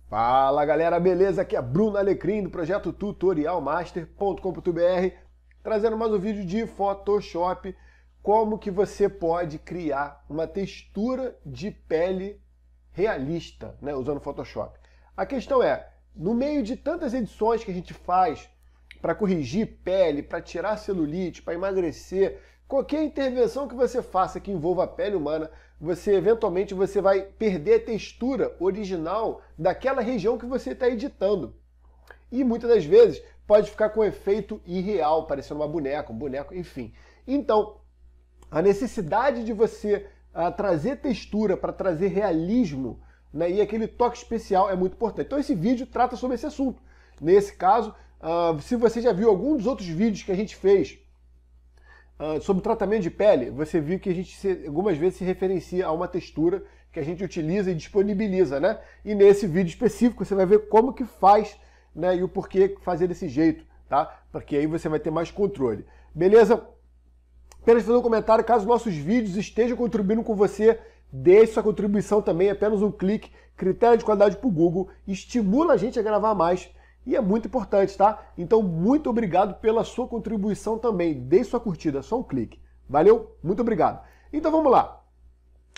Fala galera, beleza? Aqui é Bruno Alecrim do projeto tutorialmaster.com.br, trazendo mais um vídeo de Photoshop, como que você pode criar uma textura de pele realista, né, usando Photoshop. A questão é, no meio de tantas edições que a gente faz para corrigir pele, para tirar celulite, para emagrecer, qualquer intervenção que você faça que envolva a pele humana, eventualmente você vai perder a textura original daquela região que você está editando. E muitas das vezes pode ficar com um efeito irreal, parecendo uma boneca, um boneco, enfim. Então, a necessidade de você trazer textura para trazer realismo, né, e aquele toque especial é muito importante. Então esse vídeo trata sobre esse assunto. Nesse caso, se você já viu algum dos outros vídeos que a gente fez sobre tratamento de pele, você viu que a gente algumas vezes se referencia a uma textura que a gente utiliza e disponibiliza, né? E nesse vídeo específico você vai ver como que faz, né, e o porquê fazer desse jeito, tá? Porque aí você vai ter mais controle. Beleza? Apenas fazer um comentário, caso nossos vídeos estejam contribuindo com você, deixe sua contribuição também, apenas um clique, critério de qualidade para o Google, estimula a gente a gravar mais. E é muito importante, tá? Então, muito obrigado pela sua contribuição também. Deixe sua curtida, só um clique. Valeu? Muito obrigado. Então, vamos lá.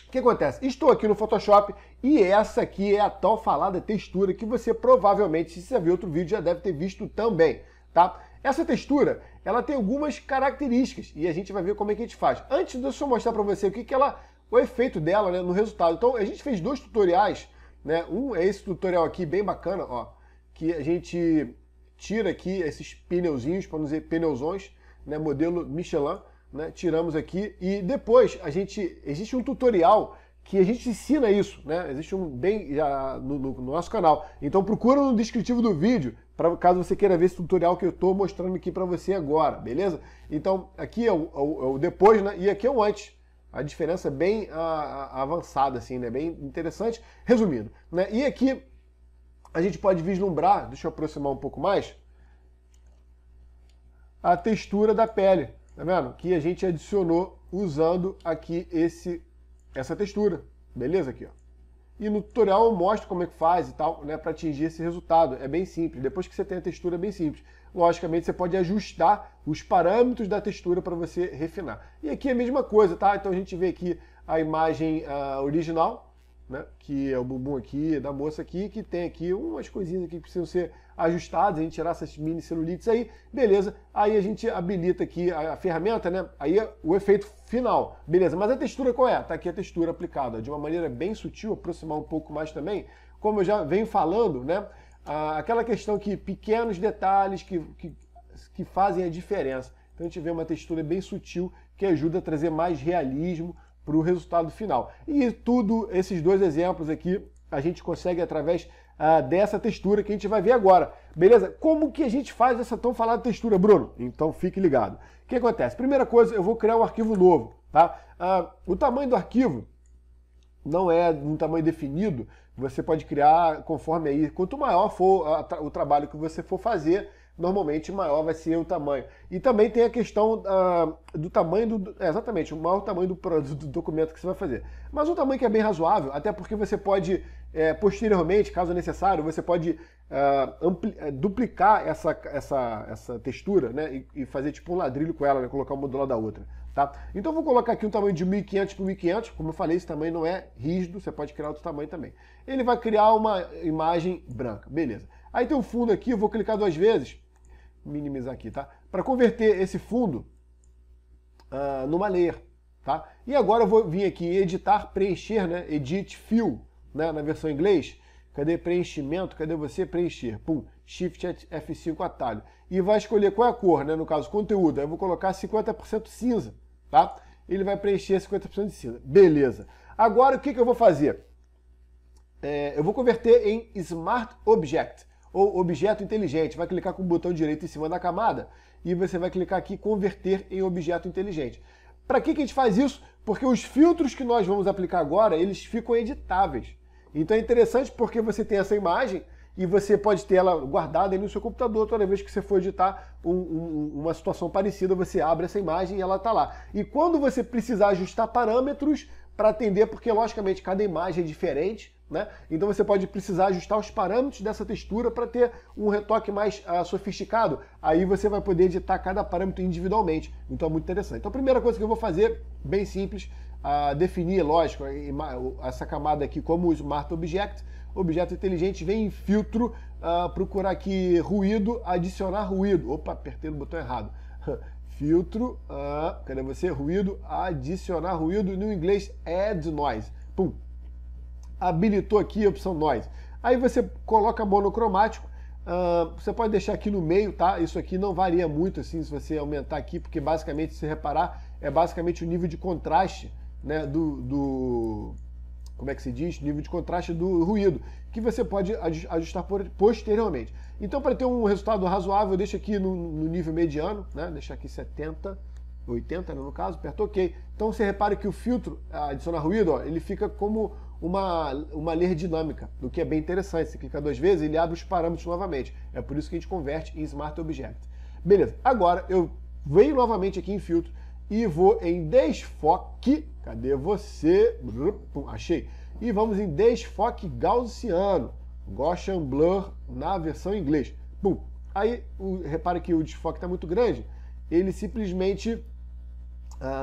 O que acontece? Estou aqui no Photoshop e essa aqui é a tal falada textura que você provavelmente, se você viu outro vídeo, já deve ter visto também, tá? Essa textura, ela tem algumas características e a gente vai ver como é que a gente faz. Antes de eu mostrar para você o efeito dela, né, no resultado. Então, a gente fez dois tutoriais, né? Um é esse tutorial aqui, bem bacana, ó, que a gente tira aqui esses pneuzinhos, para não dizer pneuzões, né, modelo Michelin, né, tiramos aqui, e depois existe um tutorial que a gente ensina isso, né, existe um bem já no nosso canal, então procura no descritivo do vídeo, para caso você queira ver esse tutorial que eu estou mostrando aqui para você agora, beleza? Então aqui é o depois, né, e aqui é o antes. A diferença é bem avançada, assim, né, bem interessante. Resumindo, né, e aqui a gente pode vislumbrar, deixa eu aproximar um pouco mais, a textura da pele, tá vendo? Que a gente adicionou usando aqui essa textura, beleza? Aqui, ó. E no tutorial eu mostro como é que faz e tal, né, para atingir esse resultado. É bem simples, depois que você tem a textura é bem simples. Logicamente você pode ajustar os parâmetros da textura para você refinar. E aqui é a mesma coisa, tá? Então a gente vê aqui a imagem original, né, que é o bumbum aqui, da moça aqui, que tem aqui umas coisinhas aqui que precisam ser ajustadas, a gente tirar essas mini celulites aí, beleza, aí a gente habilita aqui a ferramenta, né, aí é o efeito final, beleza, mas a textura qual é? Tá aqui a textura aplicada, de uma maneira bem sutil, aproximar um pouco mais também, como eu já venho falando, né, aquela questão que pequenos detalhes que fazem a diferença, então a gente vê uma textura bem sutil que ajuda a trazer mais realismo para o resultado final. E tudo, esses dois exemplos aqui, a gente consegue através dessa textura que a gente vai ver agora. Beleza? Como que a gente faz essa tão falada textura, Bruno? Então fique ligado. O que acontece? Primeira coisa, eu vou criar um arquivo novo. Tá? O tamanho do arquivo não é um tamanho definido, você pode criar conforme aí, quanto maior for o trabalho que você for fazer, normalmente maior vai ser o tamanho. E também tem a questão do tamanho exatamente, o maior tamanho do documento que você vai fazer. Mas um tamanho que é bem razoável, até porque você pode, posteriormente, caso necessário, você pode duplicar essa textura, né, e fazer tipo um ladrilho com ela, né, colocar uma do lado da outra. Tá? Então eu vou colocar aqui um tamanho de 1500 por 1500, como eu falei, esse tamanho não é rígido, você pode criar outro tamanho também. Ele vai criar uma imagem branca, beleza. Aí tem um fundo aqui, eu vou clicar duas vezes, minimizar aqui, tá? Para converter esse fundo numa layer, tá? E agora eu vou vir aqui editar, preencher, né? Edit Fill, né? Na versão em inglês. Cadê preenchimento? Cadê você? Preencher. Pum. Shift F5 atalho. E vai escolher qual é a cor, né? No caso, conteúdo. Aí eu vou colocar 50% cinza, tá? Ele vai preencher 50% de cinza. Beleza. Agora o que eu vou fazer? Eu vou converter em Smart Object, ou objeto inteligente. Vai clicar com o botão direito em cima da camada e você vai clicar aqui converter em objeto inteligente. Para que a gente faz isso? Porque os filtros que nós vamos aplicar agora, eles ficam editáveis. Então é interessante porque você tem essa imagem e você pode ter ela guardada aí no seu computador. Toda vez que você for editar uma situação parecida, você abre essa imagem e ela está lá. E quando você precisar ajustar parâmetros, para atender, porque logicamente cada imagem é diferente, né? Então você pode precisar ajustar os parâmetros dessa textura para ter um retoque mais sofisticado. Aí você vai poder editar cada parâmetro individualmente. Então é muito interessante. Então a primeira coisa que eu vou fazer, bem simples, definir, lógico, essa camada aqui como o Smart Object. Objeto inteligente, vem em filtro, procurar aqui ruído, adicionar ruído. Opa, apertei no botão errado. Filtro, cadê você? Ruído, adicionar ruído, no inglês Add Noise. Pum. Habilitou aqui a opção Noise. Aí você coloca monocromático, você pode deixar aqui no meio, tá? Isso aqui não varia muito assim se você aumentar aqui, porque basicamente, se você reparar, é basicamente o nível de contraste, né, como é que se diz? Nível de contraste do ruído, que você pode ajustar posteriormente. Então, para ter um resultado razoável, deixa aqui no nível mediano, né? Deixa aqui 70, 80, né, no caso, aperta OK. Então, você repara que o filtro, adicionar ruído, ó, ele fica como uma layer dinâmica, o que é bem interessante. Você clica 2 vezes, ele abre os parâmetros novamente. É por isso que a gente converte em Smart Object. Beleza, agora eu venho novamente aqui em filtro e vou em desfoque. Cadê você? Achei. E vamos em desfoque gaussiano. Gaussian Blur na versão em inglês. Bum. Aí, repare que o desfoque está muito grande. Ele simplesmente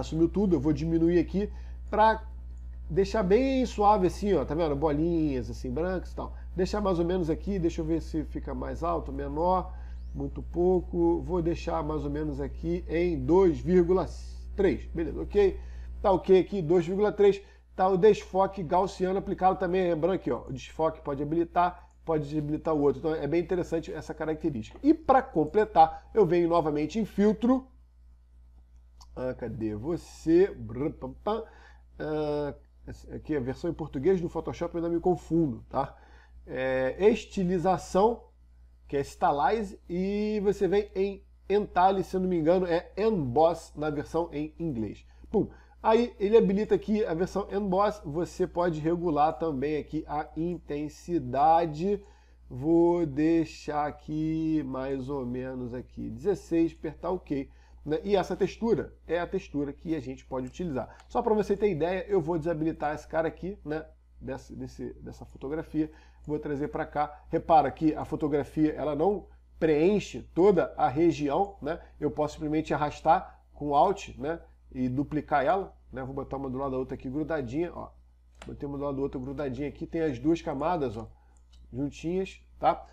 sumiu tudo. Eu vou diminuir aqui para deixar bem suave assim, ó. Tá vendo? Bolinhas assim, brancas e tal. Deixar mais ou menos aqui. Deixa eu ver se fica mais alto, menor. Muito pouco. Vou deixar mais ou menos aqui em 2,3. Beleza, ok. Tá ok aqui, 2,3. Tá o desfoque gaussiano aplicado também, lembrando aqui, ó, o desfoque pode habilitar o outro. Então é bem interessante essa característica. E para completar, eu venho novamente em filtro. Cadê você? Aqui a versão em português do Photoshop, eu ainda me confundo, tá? Estilização, que é Stylize, e você vem em Entalhe, se eu não me engano, é Emboss na versão em inglês. Pum. Aí ele habilita aqui a versão Emboss, você pode regular também aqui a intensidade. Vou deixar aqui mais ou menos aqui 16, apertar OK. Né? E essa textura é a textura que a gente pode utilizar. Só para você ter ideia, eu vou desabilitar esse cara aqui, né? dessa fotografia, vou trazer para cá. Repara que a fotografia ela não preenche toda a região, né? Eu posso simplesmente arrastar com Alt, né? E duplicar ela, né? Vou botar uma do lado da outra aqui grudadinha, ó. Botei uma do lado da outra grudadinha aqui, tem as duas camadas, ó, juntinhas, tá?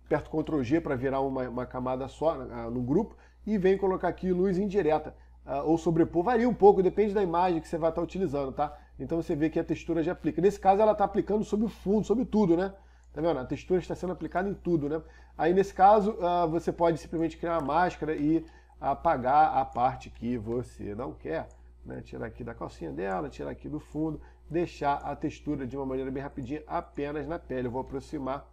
Aperto Ctrl G para virar uma camada só no grupo e venho colocar aqui luz indireta, ou sobrepor, varia um pouco, depende da imagem que você vai estar utilizando, tá? Então você vê que a textura já aplica. Nesse caso ela está aplicando sobre o fundo, sobre tudo, né? Tá vendo? A textura está sendo aplicada em tudo, né? Aí nesse caso você pode simplesmente criar uma máscara e apagar a parte que você não quer, né? Tirar aqui da calcinha dela, tirar aqui do fundo, deixar a textura de uma maneira bem rapidinha apenas na pele. Eu vou aproximar,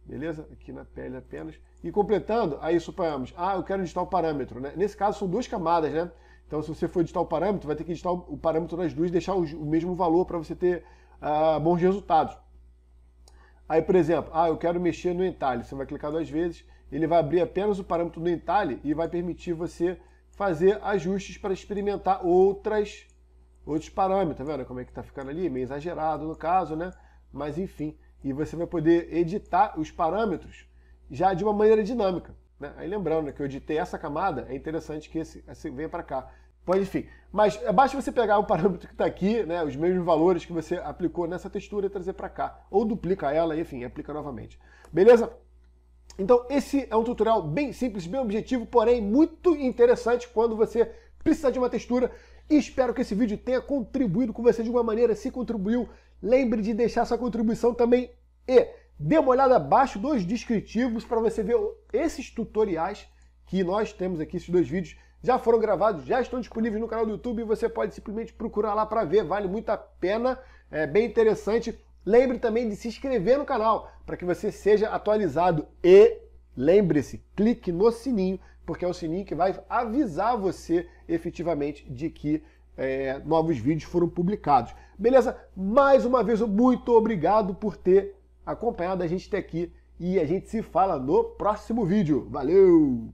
beleza? Aqui na pele apenas. E completando, aí suponhamos, eu quero editar o parâmetro, né? Nesse caso são duas camadas, né? Então se você for editar o parâmetro, vai ter que editar o parâmetro das duas e deixar o mesmo valor para você ter bons resultados. Aí, por exemplo, eu quero mexer no entalhe. Você vai clicar 2 vezes, ele vai abrir apenas o parâmetro do entalhe e vai permitir você fazer ajustes para experimentar outros parâmetros. Tá vendo como é que tá ficando ali? Meio exagerado no caso, né? Mas enfim, e você vai poder editar os parâmetros já de uma maneira dinâmica, né? Aí lembrando, né, que eu editei essa camada, é interessante que esse venha para cá. Pode, enfim, mas basta você pegar o parâmetro que está aqui, né, os mesmos valores que você aplicou nessa textura e trazer para cá. Ou duplica ela e, enfim, aplica novamente. Beleza? Então, esse é um tutorial bem simples, bem objetivo, porém muito interessante quando você precisa de uma textura. E espero que esse vídeo tenha contribuído com você de uma maneira. Se contribuiu, lembre de deixar sua contribuição também e dê uma olhada abaixo dos descritivos para você ver esses tutoriais que nós temos aqui, esses 2 vídeos. Já foram gravados, já estão disponíveis no canal do YouTube e você pode simplesmente procurar lá para ver, vale muito a pena, é bem interessante. Lembre também de se inscrever no canal para que você seja atualizado e lembre-se, clique no sininho, porque é o sininho que vai avisar você efetivamente de que novos vídeos foram publicados. Beleza? Mais uma vez, muito obrigado por ter acompanhado a gente até aqui e a gente se fala no próximo vídeo. Valeu!